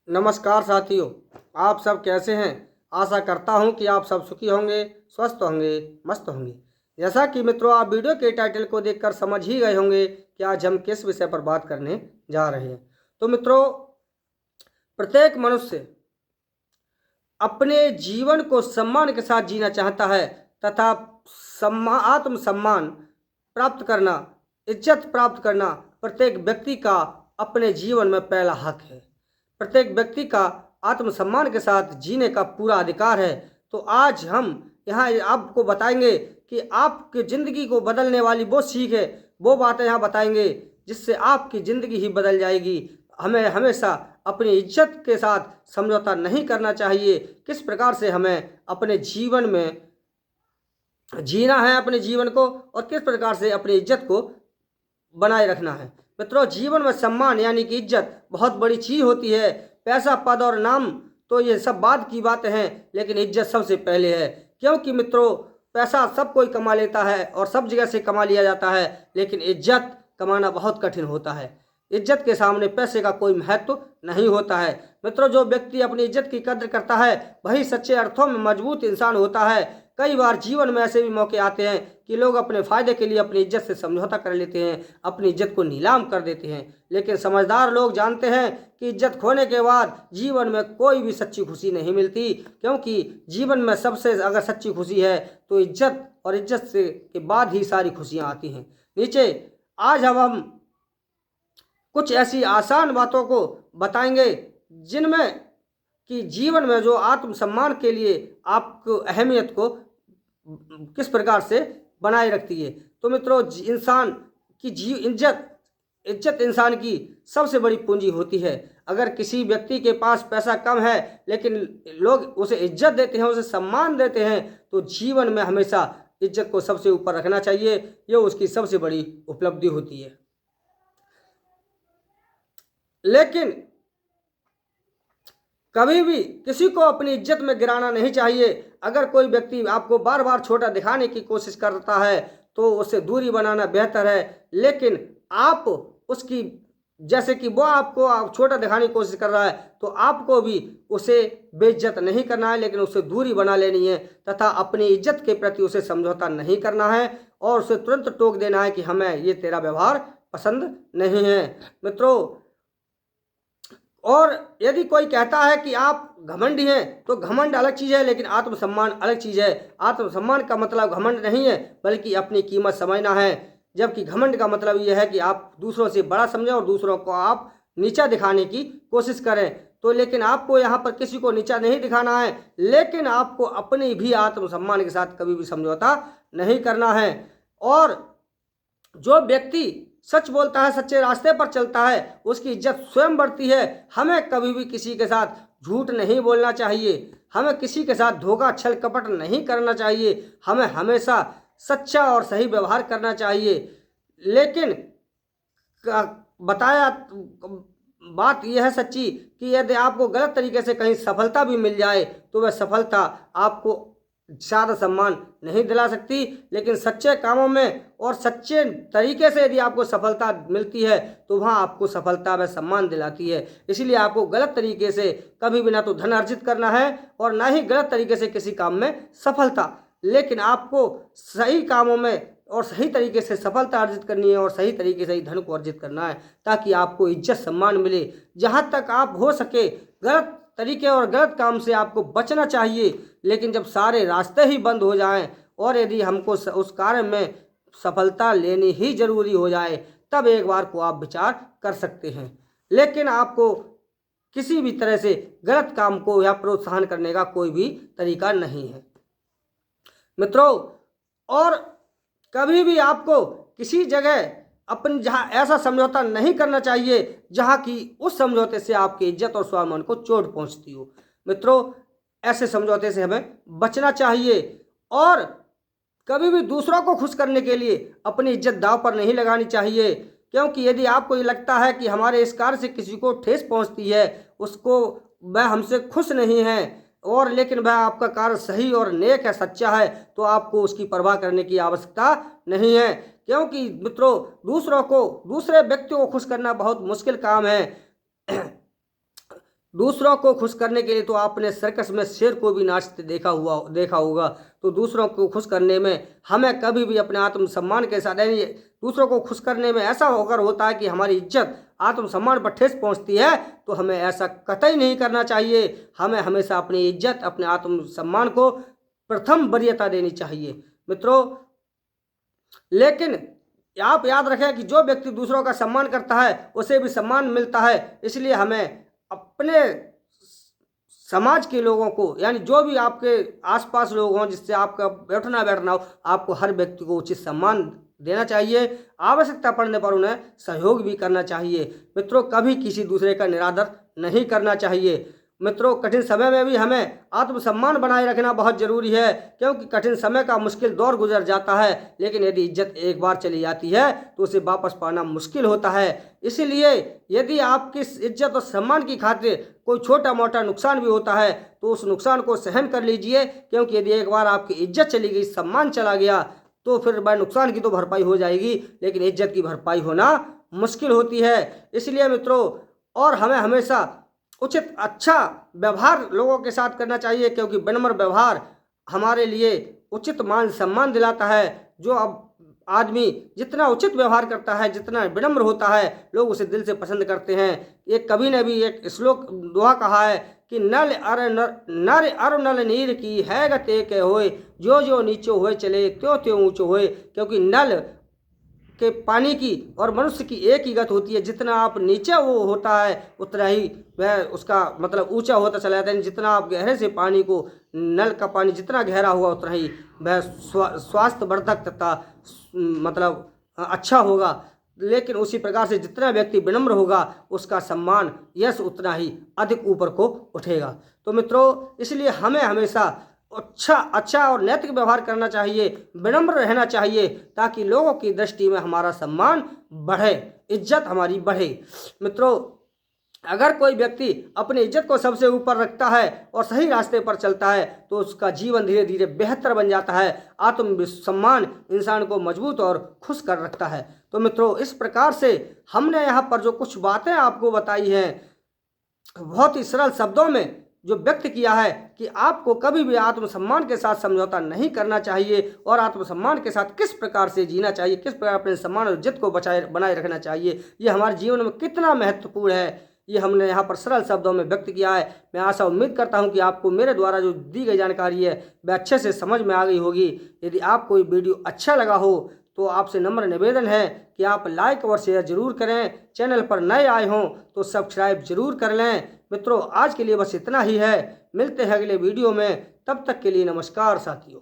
नमस्कार साथियों, आप सब कैसे हैं। आशा करता हूं कि आप सब सुखी होंगे, स्वस्थ होंगे, मस्त होंगे। जैसा कि मित्रों आप वीडियो के टाइटल को देखकर समझ ही गए होंगे कि आज हम किस विषय पर बात करने जा रहे हैं। तो मित्रों, प्रत्येक मनुष्य अपने जीवन को सम्मान के साथ जीना चाहता है तथा आत्मसम्मान प्राप्त करना, इज्जत प्राप्त करना प्रत्येक व्यक्ति का अपने जीवन में पहला हक है। प्रत्येक व्यक्ति का आत्मसम्मान के साथ जीने का पूरा अधिकार है। तो आज हम यहाँ आपको बताएंगे कि आपकी ज़िंदगी को बदलने वाली वो सीख है, वो बातें यहाँ बताएंगे जिससे आपकी ज़िंदगी ही बदल जाएगी। हमें हमेशा अपनी इज्जत के साथ समझौता नहीं करना चाहिए। किस प्रकार से हमें अपने जीवन में जीना है अपने जीवन को, और किस प्रकार से अपनी इज्जत को बनाए रखना है। मित्रों, जीवन में सम्मान यानी कि इज्जत बहुत बड़ी चीज़ होती है। पैसा, पद और नाम तो ये सब बाद की बातें हैं, लेकिन इज्जत सबसे पहले है। क्योंकि मित्रों, पैसा सब कोई कमा लेता है और सब जगह से कमा लिया जाता है, लेकिन इज्जत कमाना बहुत कठिन होता है। इज्जत के सामने पैसे का कोई महत्व नहीं होता है। मित्रों, जो व्यक्ति अपनी इज्जत की कद्र करता है वही सच्चे अर्थों में मजबूत इंसान होता है। कई बार जीवन में ऐसे भी मौके आते हैं कि लोग अपने फायदे के लिए अपनी इज्जत से समझौता कर लेते हैं, अपनी इज्जत को नीलाम कर देते हैं। लेकिन समझदार लोग जानते हैं कि इज्जत खोने के बाद जीवन में कोई भी सच्ची खुशी नहीं मिलती, क्योंकि जीवन में सबसे अगर सच्ची खुशी है तो इज्जत, और इज्जत से के बाद ही सारी खुशियाँ आती हैं। नीचे आज हम कुछ ऐसी आसान बातों को बताएंगे जिनमें कि जीवन में जो आत्मसम्मान के लिए आपको अहमियत को किस प्रकार से बनाए रखती है। तो मित्रों, इंसान की इज्जत इंसान की सबसे बड़ी पूंजी होती है। अगर किसी व्यक्ति के पास पैसा कम है लेकिन लोग उसे इज्जत देते हैं, उसे सम्मान देते हैं, तो जीवन में हमेशा इज्जत को सबसे ऊपर रखना चाहिए। ये उसकी सबसे बड़ी उपलब्धि होती है। लेकिन कभी भी किसी को अपनी इज्जत में गिराना नहीं चाहिए। अगर कोई व्यक्ति आपको बार बार छोटा दिखाने की कोशिश करता है तो उससे दूरी बनाना बेहतर है। लेकिन आप उसकी, जैसे कि वो आपको छोटा दिखाने की कोशिश कर रहा है, तो आपको भी उसे बेइज्जत नहीं करना है, लेकिन उससे दूरी बना लेनी है तथा अपनी इज्जत के प्रति उसे समझौता नहीं करना है और उसे तुरंत टोक देना है कि हमें ये तेरा व्यवहार पसंद नहीं है। मित्रों, और यदि कोई कहता है कि आप घमंडी हैं, तो घमंड अलग चीज़ है, लेकिन आत्मसम्मान अलग चीज़ है। आत्मसम्मान का मतलब घमंड नहीं है, बल्कि अपनी कीमत समझना है। जबकि घमंड का मतलब यह है कि आप दूसरों से बड़ा समझें और दूसरों को आप नीचा दिखाने की कोशिश करें। तो लेकिन आपको यहाँ पर किसी को नीचा नहीं दिखाना है, लेकिन आपको अपने भी आत्मसम्मान के साथ कभी भी समझौता नहीं करना है। और जो व्यक्ति सच बोलता है, सच्चे रास्ते पर चलता है, उसकी इज्जत स्वयं बढ़ती है। हमें कभी भी किसी के साथ झूठ नहीं बोलना चाहिए, हमें किसी के साथ धोखा, छल कपट नहीं करना चाहिए। हमें हमेशा सच्चा और सही व्यवहार करना चाहिए। लेकिन बताया बात यह है सच्ची कि यदि आपको गलत तरीके से कहीं सफलता भी मिल जाए तो वह सफलता आपको ज़्यादा सम्मान नहीं दिला सकती, लेकिन सच्चे कामों में और सच्चे तरीके से यदि आपको सफलता मिलती है तो वहाँ आपको सफलता व सम्मान दिलाती है। इसलिए आपको गलत तरीके से कभी भी ना तो धन अर्जित करना है और ना ही गलत तरीके से किसी काम में सफलता, लेकिन आपको सही कामों में और सही तरीके से सफलता अर्जित करनी है और सही तरीके से ही धन को अर्जित करना है, ताकि आपको इज्जत सम्मान मिले। जहाँ तक आप हो सके गलत तरीके और गलत काम से आपको बचना चाहिए। लेकिन जब सारे रास्ते ही बंद हो जाएं और यदि हमको उस कार्य में सफलता लेनी ही जरूरी हो जाए, तब एक बार को आप विचार कर सकते हैं। लेकिन आपको किसी भी तरह से गलत काम को या प्रोत्साहन करने का कोई भी तरीका नहीं है। मित्रों, और कभी भी आपको किसी जगह अपन जहाँ ऐसा समझौता नहीं करना चाहिए जहाँ की उस समझौते से आपकी इज्जत और स्वाभिमान को चोट पहुँचती हो। मित्रों, ऐसे समझौते से हमें बचना चाहिए और कभी भी दूसरों को खुश करने के लिए अपनी इज्जत दांव पर नहीं लगानी चाहिए। क्योंकि यदि आपको ये लगता है कि हमारे इस कार्य से किसी को ठेस पहुँचती है, उसको वह हमसे खुश नहीं है, और लेकिन वह आपका कार्य सही और नेक है, सच्चा है, तो आपको उसकी परवाह करने की आवश्यकता नहीं है। क्योंकि मित्रों, दूसरे व्यक्तियों को खुश करना बहुत मुश्किल काम है। दूसरों को खुश करने के लिए तो आपने सर्कस में शेर को भी नाचते देखा होगा। तो दूसरों को खुश करने में हमें कभी भी अपने आत्मसम्मान के साथ, यानी दूसरों को खुश करने में ऐसा होकर होता है कि हमारी इज्जत आत्मसम्मान पर ठेस पहुंचती है, तो हमें ऐसा कतई नहीं करना चाहिए। हमें हमेशा अपनी इज्जत, अपने आत्मसम्मान को प्रथम वरीयता देनी चाहिए मित्रों। लेकिन आप याद रखें कि जो व्यक्ति दूसरों का सम्मान करता है उसे भी सम्मान मिलता है। इसलिए हमें अपने समाज के लोगों को, यानी जो भी आपके आसपास लोग हों जिससे आपका बैठना हो, आपको हर व्यक्ति को उचित सम्मान देना चाहिए। आवश्यकता पड़ने पर उन्हें सहयोग भी करना चाहिए मित्रों। कभी किसी दूसरे का निरादर नहीं करना चाहिए मित्रों। कठिन समय में भी हमें आत्मसम्मान बनाए रखना बहुत जरूरी है, क्योंकि कठिन समय का मुश्किल दौर गुजर जाता है, लेकिन यदि इज्जत एक बार चली जाती है तो उसे वापस पाना मुश्किल होता है। इसीलिए यदि आपकी इज्जत और सम्मान की खातिर कोई छोटा मोटा नुकसान भी होता है तो उस नुकसान को सहन कर लीजिए, क्योंकि यदि एक बार आपकी इज्जत चली गई, सम्मान चला गया, तो फिर भाई नुकसान की तो भरपाई हो जाएगी, लेकिन इज्जत की भरपाई होना मुश्किल होती है। इसलिए मित्रों, और हमें हमेशा उचित अच्छा व्यवहार लोगों के साथ करना चाहिए, क्योंकि विनम्र व्यवहार हमारे लिए उचित मान सम्मान दिलाता है। जो अब आदमी जितना उचित व्यवहार करता है, जितना विनम्र होता है, लोग उसे दिल से पसंद करते हैं। एक कवि ने भी एक श्लोक दोहा कहा है कि नल अर नल नीर की है गते के होए, जो जो नीचो होए चले त्यों त्यों ऊंचो होए। क्योंकि नल के पानी की और मनुष्य की एक ही गत होती है, जितना आप नीचे वो होता है उतना ही वह उसका मतलब ऊंचा होता चला जाता है। जितना आप गहरे से पानी को, नल का पानी जितना गहरा होगा उतना ही वह स्वास्थ्यवर्धक तथा मतलब अच्छा होगा। लेकिन उसी प्रकार से जितना व्यक्ति विनम्र होगा उसका सम्मान, यश उतना ही अधिक ऊपर को उठेगा। तो मित्रों, इसलिए हमें हमेशा अच्छा और नैतिक व्यवहार करना चाहिए, विनम्र रहना चाहिए, ताकि लोगों की दृष्टि में हमारा सम्मान बढ़े, इज्जत हमारी बढ़े। मित्रों, अगर कोई व्यक्ति अपनी इज्जत को सबसे ऊपर रखता है और सही रास्ते पर चलता है तो उसका जीवन धीरे धीरे बेहतर बन जाता है। आत्मसम्मान इंसान को मजबूत और खुश कर रखता है। तो मित्रों, इस प्रकार से हमने यहाँ पर जो कुछ बातें आपको बताई हैं, बहुत ही सरल शब्दों में जो व्यक्त किया है कि आपको कभी भी आत्मसम्मान के साथ समझौता नहीं करना चाहिए और आत्मसम्मान के साथ किस प्रकार से जीना चाहिए, किस प्रकार अपने सम्मान और इज्जत को बनाए रखना चाहिए, ये हमारे जीवन में कितना महत्वपूर्ण है, ये हमने यहाँ पर सरल शब्दों में व्यक्त किया है। मैं आशा उम्मीद करता हूँ कि आपको मेरे द्वारा जो दी गई जानकारी है वह अच्छे से समझ में आ गई होगी। यदि आपको ये वीडियो अच्छा लगा हो तो आपसे नम्र निवेदन है कि आप लाइक और शेयर जरूर करें। चैनल पर नए आए हों तो सब्सक्राइब जरूर कर लें। मित्रों, आज के लिए बस इतना ही है। मिलते हैं अगले वीडियो में, तब तक के लिए नमस्कार साथियों।